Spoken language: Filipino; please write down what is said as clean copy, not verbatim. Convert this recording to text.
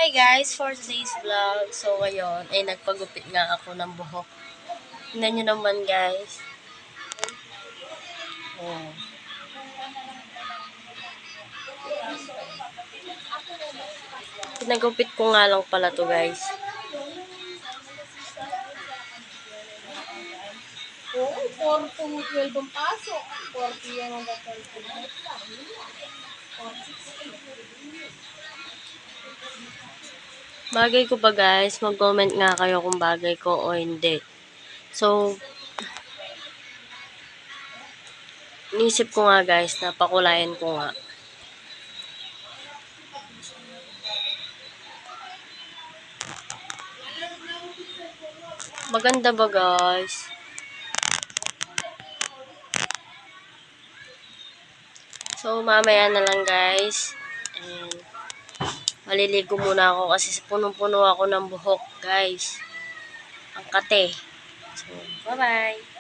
Hi guys, for today's vlog. So ngayon ay nagpagupit nga ako ng buhok. Tingnan nyo naman guys. Oh. Pinagupit ko nga lang pala to guys. Oo, 4-12 ang pasok. 40 yan ang dapat. Bagay ko ba guys? Mag-comment nga kayo kung bagay ko o hindi. So, inisip ko nga guys na pakulayan ko nga. Maganda ba guys? So, mamaya na lang guys. And, maliligo muna ako kasi punong-puno ako ng buhok guys. Ang kate. So, bye-bye.